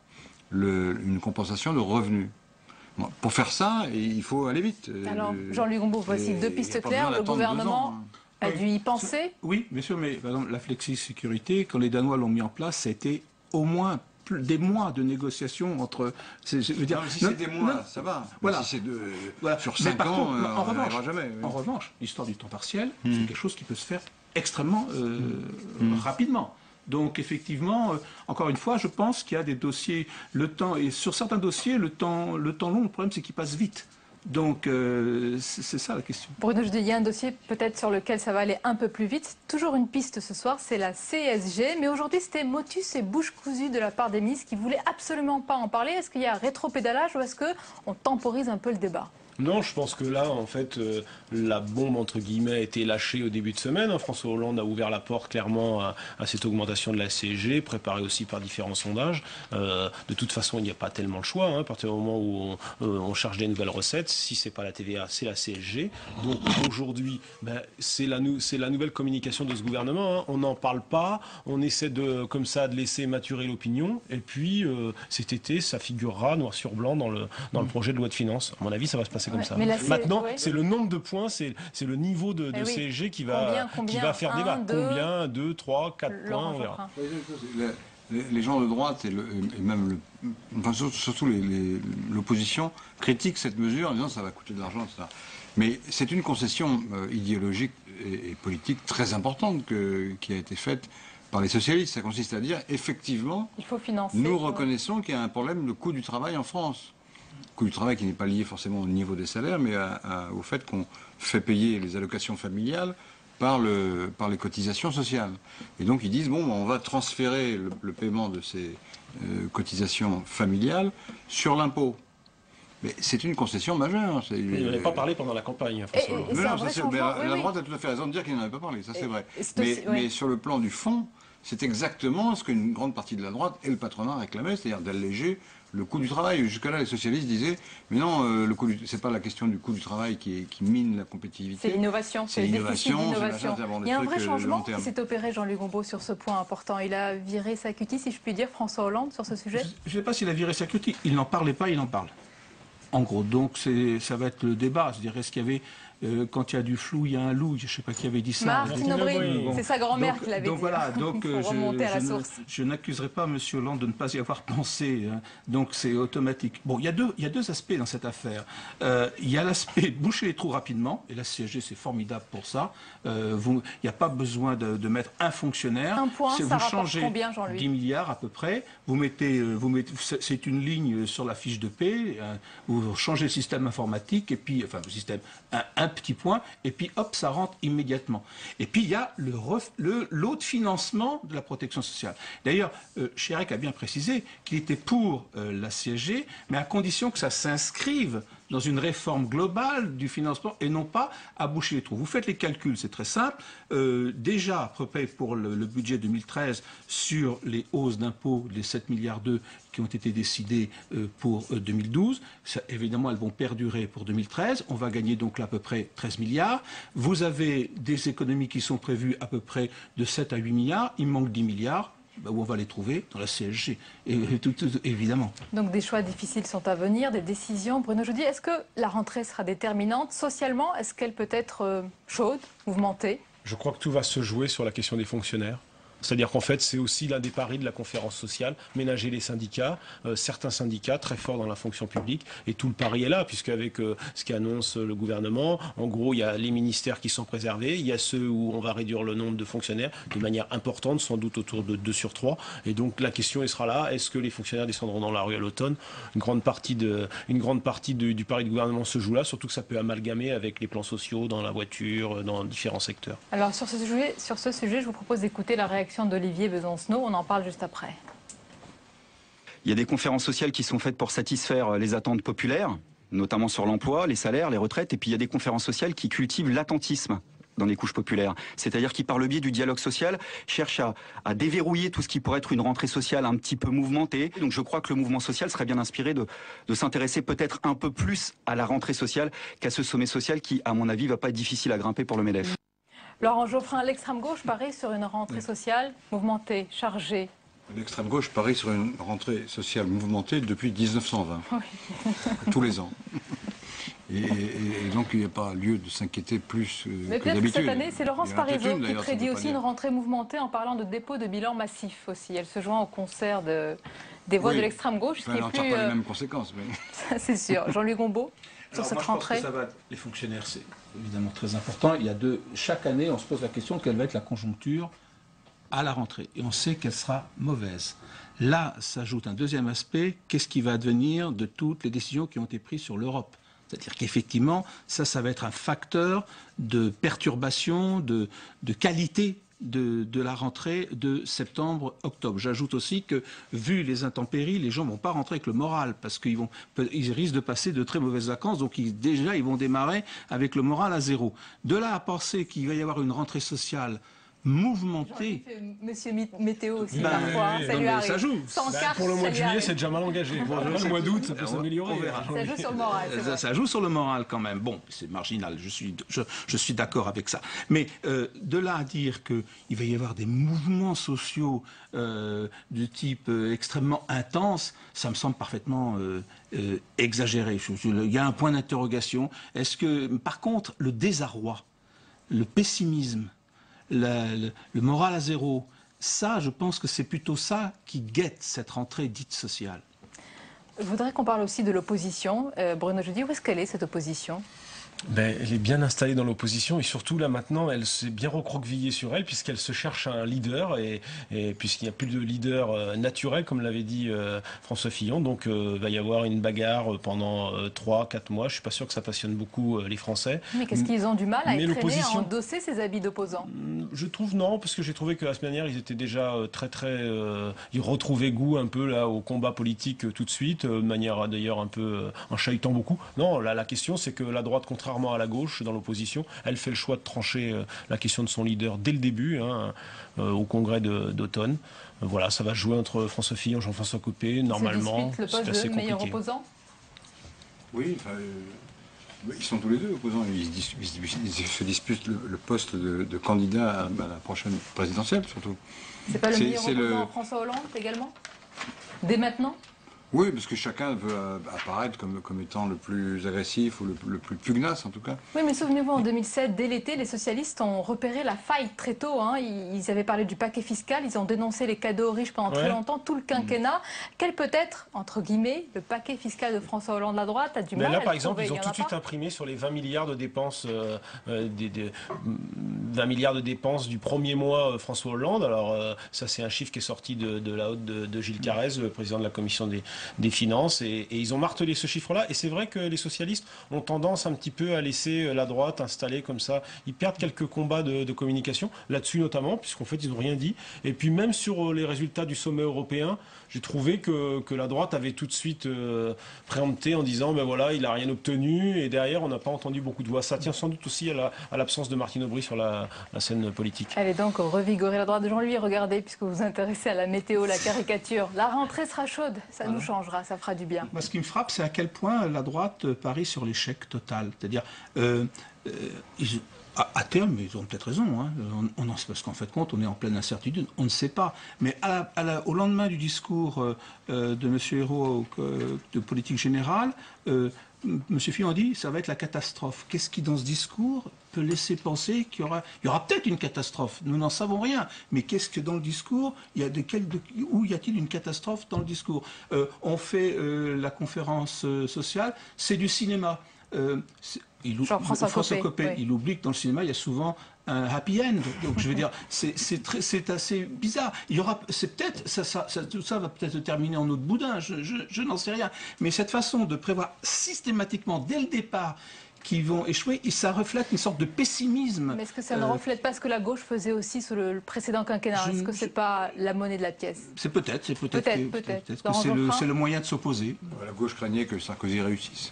une compensation de revenus. Bon, pour faire ça, il faut aller vite. Alors, Jean-Louis Gombault, voici 2 pistes claires. Le gouvernement a dû y penser. Oui, bien sûr, mais par exemple, la flexi-sécurité, quand les Danois l'ont mis en place, ça a été au moins des mois de négociations entre... si c'est des mois, ça va. Voilà. Si c'est sur 5 ans, on n'arrivera jamais. En revanche, l'histoire du temps partiel, c'est quelque chose qui peut se faire extrêmement rapidement. Donc effectivement, encore une fois, je pense qu'il y a des dossiers, et sur certains dossiers, le temps long, le problème c'est qu'il passe vite. Donc c'est ça la question. Bruno, il y a un dossier peut-être sur lequel ça va aller un peu plus vite. Toujours une piste ce soir, c'est la CSG. Mais aujourd'hui, c'était motus et bouche cousue de la part des ministres qui ne voulaient absolument pas en parler. Est-ce qu'il y a rétropédalage ou est-ce qu'on temporise un peu le débat? Non, je pense que là, en fait, la bombe, entre guillemets, a été lâchée au début de semaine. François Hollande a ouvert la porte clairement à cette augmentation de la CSG, préparée aussi par différents sondages. De toute façon, il n'y a pas tellement le choix. À partir du moment où on charge des nouvelles recettes, si c'est pas la TVA, c'est la CSG. Donc aujourd'hui, c'est la nouvelle communication de ce gouvernement. On n'en parle pas, on essaie de laisser maturer l'opinion. Et puis, cet été, ça figurera noir sur blanc dans le projet de loi de finances. À mon avis, ça va se passer comme ça. Maintenant, c'est le nombre de points, c'est le niveau de CSG qui va faire débat. Combien, 2, 3, 4 points, on verra. Les gens de droite et même surtout l'opposition critiquent cette mesure en disant que ça va coûter de l'argent, etc. Mais c'est une concession idéologique et politique très importante qui a été faite par les socialistes. Ça consiste à dire, effectivement, il faut financer, nous reconnaissons qu'il y a un problème de coût du travail en France. Coût du travail qui n'est pas lié forcément au niveau des salaires, mais au fait qu'on fait payer les allocations familiales par les cotisations sociales. Et donc ils disent, bon, on va transférer le paiement de ces cotisations familiales sur l'impôt. Mais c'est une concession majeure. Il n'en avait pas parlé pendant la campagne, François Hollande. La droite a tout à fait raison de dire qu'il n'en avait pas parlé, ça c'est vrai. Mais sur le plan du fond, c'est exactement ce qu'une grande partie de la droite et le patronat réclamaient, c'est-à-dire d'alléger le coût du travail. Jusque-là, les socialistes disaient, mais non, c'est pas la question du coût du travail qui mine la compétitivité. C'est l'innovation, c'est le déficit d'innovation. Il y a un vrai changement qui qui s'est opéré, Jean-Luc Gombault, sur ce point important. Il a viré sa cutie, si je puis dire, François Hollande, sur ce sujet. Je ne sais pas s'il a viré sa cutie. Il n'en parlait pas, il en parle. En gros, donc ça va être le débat. Je dirais, est-ce qu'il y avait, quand il y a du flou, il y a un loup. Je ne sais pas qui avait dit ça. Martine Aubry, c'est sa grand-mère qui l'avait dit. Donc voilà, donc remonter à la source. Je n'accuserai pas M. Hollande de ne pas y avoir pensé. Donc c'est automatique. Bon, il y a deux aspects dans cette affaire. Il y a l'aspect boucher les trous rapidement, et la CSG c'est formidable pour ça. Il n'y a pas besoin de mettre un fonctionnaire. Un point, ça rapporte combien, Jean-Louis ? 10 milliards à peu près. Vous mettez, c'est une ligne sur la fiche de paie. Vous changez le système informatique, et puis, enfin le système, un petit point, et puis hop, ça rentre immédiatement. Et puis il y a l'autre financement de la protection sociale. D'ailleurs, Chirac a bien précisé qu'il était pour la CSG, mais à condition que ça s'inscrive dans une réforme globale du financement et non pas à boucher les trous. Vous faites les calculs, c'est très simple. Déjà, à peu près pour le budget 2013, sur les hausses d'impôts, les 7 milliards d'euros qui ont été décidées pour 2012, ça, évidemment, elles vont perdurer pour 2013. On va gagner donc là à peu près 13 milliards. Vous avez des économies qui sont prévues à peu près de 7 à 8 milliards. Il manque 10 milliards. Où on va les trouver? Dans la CSG, évidemment. Donc des choix difficiles sont à venir, des décisions. Bruno Jeudi, est-ce que la rentrée sera déterminante socialement? Est-ce qu'elle peut être chaude, mouvementée? Je crois que tout va se jouer sur la question des fonctionnaires. C'est-à-dire qu'en fait, c'est aussi l'un des paris de la conférence sociale, ménager les syndicats, certains syndicats très forts dans la fonction publique, et tout le pari est là, puisqu'avec ce qu'annonce le gouvernement, en gros, il y a les ministères qui sont préservés, il y a ceux où on va réduire le nombre de fonctionnaires de manière importante, sans doute autour de 2 sur 3, et donc la question elle sera là, est-ce que les fonctionnaires descendront dans la rue à l'automne? Une grande partie du pari du gouvernement se joue là, surtout que ça peut amalgamer avec les plans sociaux dans la voiture, dans différents secteurs. Alors sur ce sujet, je vous propose d'écouter la réaction d'Olivier Besancenot, on en parle juste après. Il y a des conférences sociales qui sont faites pour satisfaire les attentes populaires, notamment sur l'emploi, les salaires, les retraites, et puis il y a des conférences sociales qui cultivent l'attentisme dans les couches populaires. C'est-à-dire qui, par le biais du dialogue social, cherchent à déverrouiller tout ce qui pourrait être une rentrée sociale un petit peu mouvementée. Donc je crois que le mouvement social serait bien inspiré de s'intéresser peut-être un peu plus à la rentrée sociale qu'à ce sommet social qui, à mon avis, va pas être difficile à grimper pour le MEDEF. Laurent Geoffrin, l'extrême gauche parie sur une rentrée sociale mouvementée, chargée. L'extrême gauche parie sur une rentrée sociale mouvementée depuis 1920, oui. Tous les ans. Et donc il n'y a pas lieu de s'inquiéter plus mais que d'habitude. Cette année, c'est Laurence Parisot qui prédit aussi une rentrée mouvementée en parlant de dépôt de bilan massif aussi. Elle se joint au concert des voix de l'extrême gauche. Elle n'en tire pas les mêmes conséquences. Mais... c'est sûr. Jean-Luc Gombault, sur cette rentrée. Je pense que ça va, les fonctionnaires, c'est évidemment très important. Chaque année, on se pose la question de quelle va être la conjoncture à la rentrée. Et on sait qu'elle sera mauvaise. Là s'ajoute un deuxième aspect. Qu'est-ce qui va advenir de toutes les décisions qui ont été prises sur l'Europe? C'est-à-dire qu'effectivement, ça va être un facteur de perturbation, de qualité de la rentrée de septembre-octobre. J'ajoute aussi que, vu les intempéries, les gens ne vont pas rentrer avec le moral parce qu'ils risquent de passer de très mauvaises vacances. Donc déjà, ils vont démarrer avec le moral à zéro. De là à penser qu'il va y avoir une rentrée sociale mouvementé. Monsieur Météo aussi, parfois, ça lui arrive. Ça joue. Sans carte, pour le mois de juillet, c'est déjà mal engagé. Pour le mois d'août, ça peut s'améliorer. Ça joue sur le moral. Ça joue sur le moral quand même. Bon, c'est marginal, je suis d'accord avec ça. Mais de là à dire qu'il va y avoir des mouvements sociaux du type extrêmement intense, ça me semble parfaitement exagéré. Il y a un point d'interrogation. Est-ce que, par contre, le désarroi, le pessimisme, le moral à zéro, ça, je pense que c'est plutôt ça qui guette cette rentrée dite sociale. Je voudrais qu'on parle aussi de l'opposition. Bruno Jeudi, où est-ce qu'elle est, cette opposition ? Elle est bien installée dans l'opposition et surtout là maintenant elle s'est bien recroquevillée sur elle puisqu'elle se cherche un leader et puisqu'il n'y a plus de leader naturel comme l'avait dit François Fillon, donc il va y avoir une bagarre pendant 3-4 mois. Je suis pas sûr que ça passionne beaucoup les Français. Mais qu'est-ce qu'ils ont du mal à traîner, à endosser ces habits d'opposants? Je trouve non, parce que j'ai trouvé que la semaine dernière ils étaient déjà ils retrouvaient goût un peu là au combat politique tout de suite, de manière d'ailleurs un peu en chahutant beaucoup. Non, là la question c'est que la droite contrairement à la gauche dans l'opposition, elle fait le choix de trancher la question de son leader dès le début, au congrès d'automne. Voilà, ça va jouer entre François Fillon et Jean-François Copé, normalement. C'est le poste de meilleur opposant ? Oui, ils sont tous les deux opposants. Ils se disputent le poste de candidat à la prochaine présidentielle, surtout. C'est pas le meilleur opposant François Hollande également ? Dès maintenant ? Oui, parce que chacun veut apparaître comme étant le plus agressif ou le plus pugnace, en tout cas. Oui, mais souvenez-vous, en 2007, dès l'été, les socialistes ont repéré la faille très tôt. Ils avaient parlé du paquet fiscal, ils ont dénoncé les cadeaux aux riches pendant très longtemps, tout le quinquennat. Quel peut être, entre guillemets, le paquet fiscal de François Hollande, la droite a du mal à le trouver. Là, par exemple, ils ont tout de suite imprimé sur les 20 milliards de dépenses, 20 milliards de dépenses du premier mois François Hollande. Alors, ça, c'est un chiffre qui est sorti de la haute de Gilles Carrez, le président de la commission des finances, et ils ont martelé ce chiffre-là. Et c'est vrai que les socialistes ont tendance un petit peu à laisser la droite installée comme ça. Ils perdent quelques combats de communication, là-dessus notamment, puisqu'en fait, ils n'ont rien dit. Et puis même sur les résultats du sommet européen, j'ai trouvé que la droite avait tout de suite préempté en disant, ben voilà, il n'a rien obtenu, et derrière, on n'a pas entendu beaucoup de voix. Ça tient sans doute aussi à l'absence de Martine Aubry sur la scène politique. Allez donc revigorer la droite de Jean-Louis. Regardez, puisque vous vous intéressez à la météo, la caricature. La rentrée sera chaude, ça nous changera, ça fera du bien. Moi, ce qui me frappe, c'est à quel point la droite parie sur l'échec total. C'est-à-dire, à terme, ils ont peut-être raison, parce qu'en fait, on est en pleine incertitude, on ne sait pas. Mais au lendemain du discours de M. Hérault de politique générale, M. Fillon a dit ça va être la catastrophe. Qu'est-ce qui, dans ce discours, peut laisser penser qu'il y aura peut-être une catastrophe? Nous n'en savons rien. Mais qu'est-ce que dans le discours, où y a-t-il une catastrophe dans le discours? On fait la conférence sociale, c'est du cinéma. François Copé, il oublie que dans le cinéma, il y a souvent un happy end. Donc je veux dire, c'est assez bizarre. Tout ça va peut-être se terminer en eau de boudin, je n'en sais rien. Mais cette façon de prévoir systématiquement, dès le départ, qui vont échouer, et ça reflète une sorte de pessimisme. Mais est-ce que ça ne reflète pas ce que la gauche faisait aussi sous le précédent quinquennat? Est-ce que c'est pas la monnaie de la pièce? C'est peut-être que c'est le moyen de s'opposer. La gauche craignait que Sarkozy réussisse.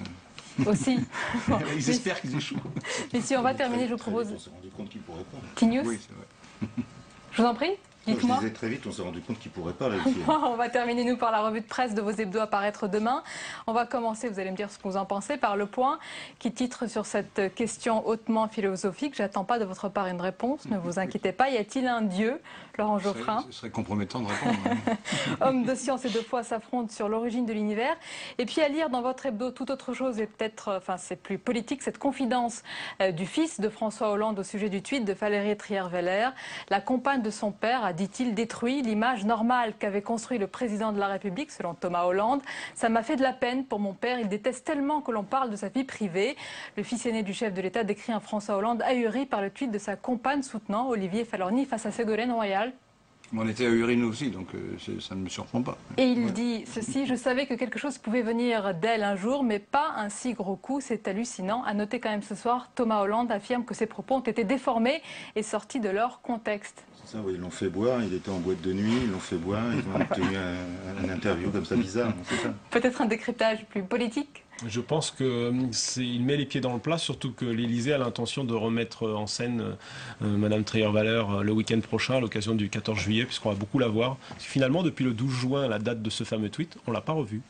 Aussi. Ils espèrent qu'ils échouent. Mais si on va terminer, je vous propose... On s'est rendu compte qu'il ne pourrait pas. T-News. Oui, c'est vrai. Je vous en prie. Dites-moi. Je disais très vite, on s'est rendu compte qu'il ne pourrait pas. On va terminer, nous, par la revue de presse de vos hebdos à paraître demain. On va commencer, vous allez me dire ce que vous en pensez, par Le Point, qui titre sur cette question hautement philosophique. J'attends pas de votre part une réponse, ne vous inquiétez pas. Y a-t-il un Dieu, Laurent Geoffrin? Ce serait compromettant de répondre. Hommes de science et de foi s'affrontent sur l'origine de l'univers. Et puis à lire dans votre hebdo tout autre chose, et peut-être, c'est plus politique, cette confidence du fils de François Hollande au sujet du tweet de Valérie Trierweiler. La compagne de son père a, dit-il, détruit l'image normale qu'avait construit le président de la République, selon Thomas Hollande. Ça m'a fait de la peine pour mon père. Il déteste tellement que l'on parle de sa vie privée. Le fils aîné du chef de l'État décrit un François Hollande ahuri par le tweet de sa compagne soutenant Olivier Falorni face à Ségolène Royal. On était à Urine aussi, donc ça ne me surprend pas. Et il dit ceci: je savais que quelque chose pouvait venir d'elle un jour, mais pas un si gros coup, c'est hallucinant. À noter quand même ce soir, Thomas Hollande affirme que ses propos ont été déformés et sortis de leur contexte. C'est ça, oui, ils l'ont fait boire, il était en boîte de nuit, ils l'ont fait boire, ils ont obtenu un interview comme ça bizarre, c'est ça. Peut-être un décryptage plus politique? Je pense qu'il met les pieds dans le plat, surtout que l'Élysée a l'intention de remettre en scène Madame Trierweiler le week-end prochain à l'occasion du 14 juillet, puisqu'on va beaucoup la voir. Finalement, depuis le 12 juin, la date de ce fameux tweet, on ne l'a pas revue.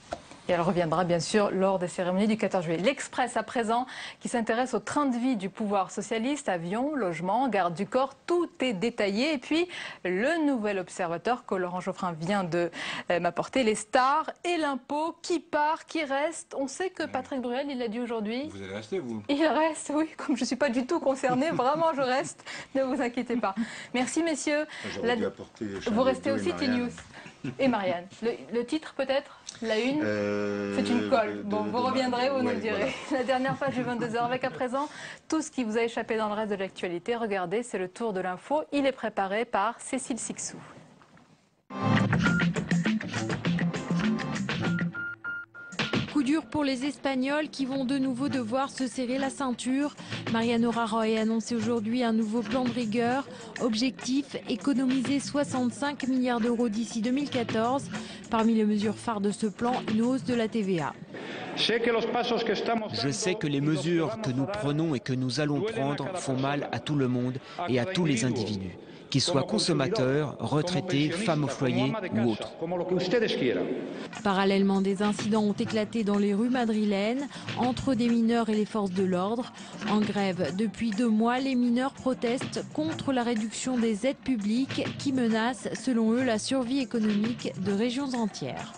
Et elle reviendra bien sûr lors des cérémonies du 14 juillet. L'Express à présent, qui s'intéresse au train de vie du pouvoir socialiste, avions, logements, garde du corps, tout est détaillé. Et puis le nouvel observateur que Laurent Geoffrin vient de m'apporter, les stars et l'impôt, qui part, qui reste. On sait que Patrick Bruel, il l'a dit aujourd'hui. Vous allez rester, vous? Il reste, oui, comme je ne suis pas du tout concernée, vraiment je reste, ne vous inquiétez pas. Merci messieurs. Vous restez aussi TNews. Et Marianne. Le titre peut-être? La une? C'est une colle. Bon, vous reviendrez, vous nous le direz. Voilà. La dernière page du 22h avec à présent tout ce qui vous a échappé dans le reste de l'actualité. Regardez, c'est le tour de l'info. Il est préparé par Cécile Sixou. Coup dur pour les Espagnols qui vont de nouveau devoir se serrer la ceinture. Mariano Rajoy a annoncé aujourd'hui un nouveau plan de rigueur. Objectif, économiser 65 milliards d'euros d'ici 2014. Parmi les mesures phares de ce plan, une hausse de la TVA. Je sais que les mesures que nous prenons et que nous allons prendre font mal à tout le monde et à tous les individus, qu'ils soient consommateurs, retraités, femmes au foyer ou autres. Parallèlement, des incidents ont éclaté dans les rues madrilènes entre des mineurs et les forces de l'ordre. En grève depuis 2 mois, les mineurs protestent contre la réduction des aides publiques qui menacent, selon eux, la survie économique de régions entières.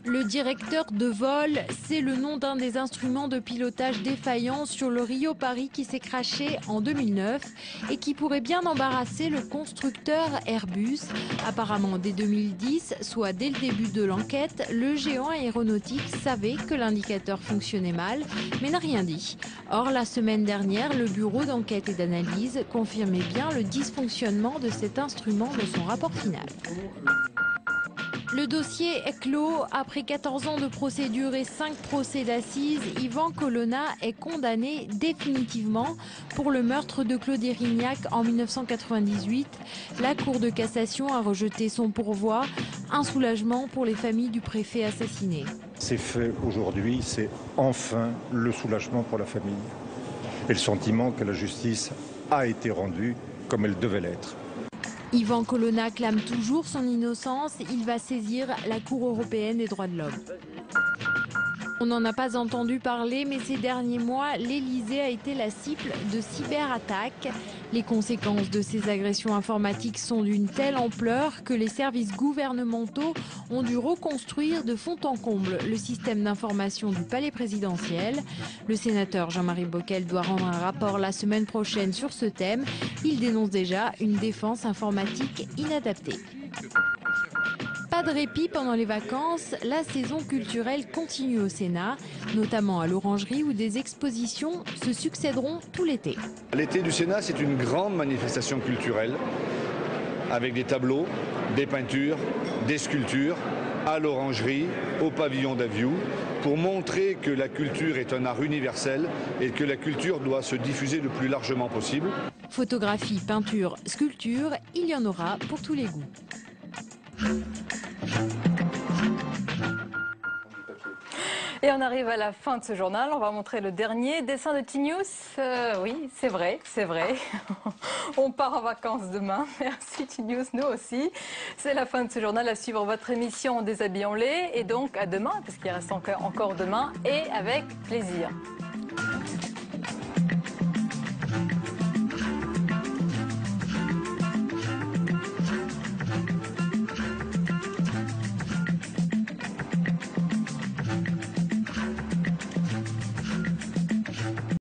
Le directeur de vol, c'est le nom d'un des instruments de pilotage défaillant sur le Rio-Paris qui s'est crashé en 2009 et qui pourrait bien embarrasser le constructeur Airbus. Apparemment, dès 2010, soit dès le début de l'enquête, le géant aéronautique savait que l'indicateur fonctionnait mal, mais n'a rien dit. Or, la semaine dernière, le bureau d'enquête et d'analyse confirmait bien le dysfonctionnement de cet instrument de son rapport final. Le dossier est clos. Après 14 ans de procédure et 5 procès d'assises, Ivan Colonna est condamné définitivement pour le meurtre de Claude Érignac en 1998. La Cour de cassation a rejeté son pourvoi. Un soulagement pour les familles du préfet assassiné. C'est fait aujourd'hui, c'est enfin le soulagement pour la famille et le sentiment que la justice a été rendue comme elle devait l'être. Ivan Colonna clame toujours son innocence. Il va saisir la Cour européenne des droits de l'homme. On n'en a pas entendu parler, mais ces derniers mois, l'Élysée a été la cible de cyberattaques. Les conséquences de ces agressions informatiques sont d'une telle ampleur que les services gouvernementaux ont dû reconstruire de fond en comble le système d'information du palais présidentiel. Le sénateur Jean-Marie Bockel doit rendre un rapport la semaine prochaine sur ce thème. Il dénonce déjà une défense informatique inadaptée. Pas de répit pendant les vacances, la saison culturelle continue au Sénat, notamment à l'Orangerie où des expositions se succéderont tout l'été. L'été du Sénat, c'est une grande manifestation culturelle avec des tableaux, des peintures, des sculptures à l'Orangerie, au pavillon d'Aviou, pour montrer que la culture est un art universel et que la culture doit se diffuser le plus largement possible. Photographie, peinture, sculpture, il y en aura pour tous les goûts. Et on arrive à la fin de ce journal. On va montrer le dernier dessin de TNews. Oui, c'est vrai, c'est vrai. On part en vacances demain. Merci TNews, nous aussi. C'est la fin de ce journal. À suivre votre émission Déshabillons-les. Et donc à demain, parce qu'il reste encore demain, et avec plaisir.